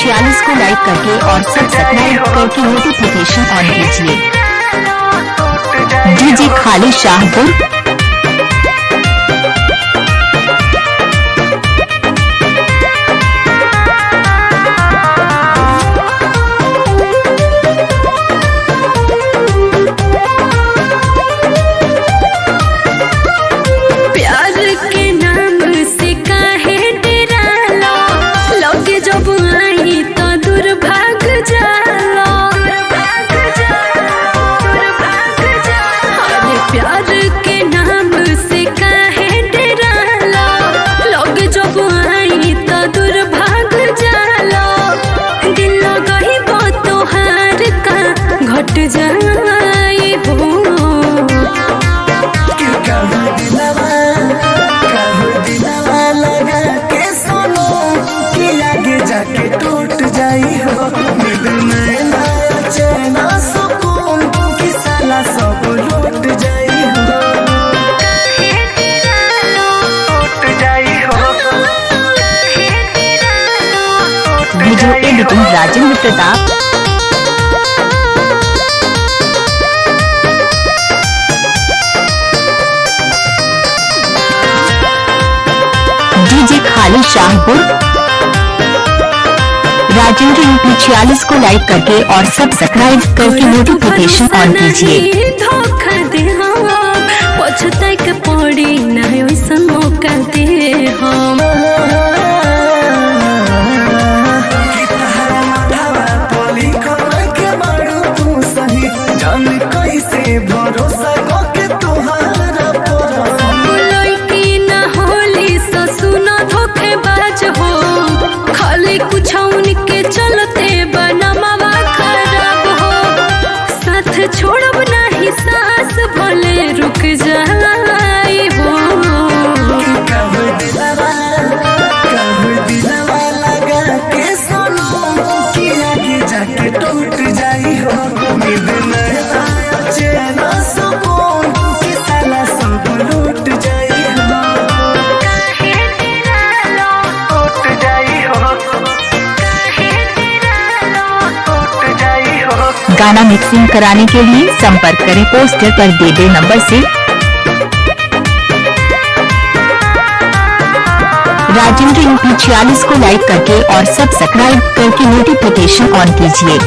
46 को लाइक करके और सब्सक्राइब करके नोटिफिकेशन ऑन कीजिए। डीजे खाली शाहपुर। घट जाए हो दिलवा लगा के सुनो कि आगे जाके टूट जाई हो। चैना सुकून कि साला सब लूट जाई हो। Video editing Rajendra Pratap. DJ खाली शाहपुर। राजेंद्र यूपी 46 को लाइक करके और सब्सक्राइब करके नोटिफिकेशन ऑन कीजिए। धोखा दे पछताए के पड़ी ना ऐसा मौका दे हम। कैसे भरोसा के तुम्हारा लड़की न होली ससुना धोखेबाज हो। खाली कुछ उनके चलते बनमावा खराब हो। साथ छोड़ब नहीं सास भले रुक जाए हो। दिलवा लगा के सुनो कि आगे जाके टूट जाई हो। चैना सुकून कि साला सब लूट जाई हो। गाना मिक्सिंग कराने के लिए संपर्क करें पोस्टर पर दिए गए नंबर से। राजेंद्र यूपी 46 को लाइक करके और सब्सक्राइब करके नोटिफिकेशन ऑन कीजिए।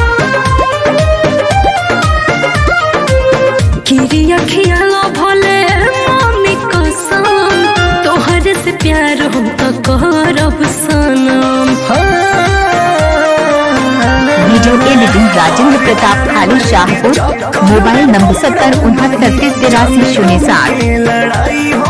भोले मम्मी कसम तोहरे से प्यार हम तो करब सनम। वीडियो एडिटिंग राजेंद्र प्रताप खाली शाहपुर। Mobile number 70 69 83 007।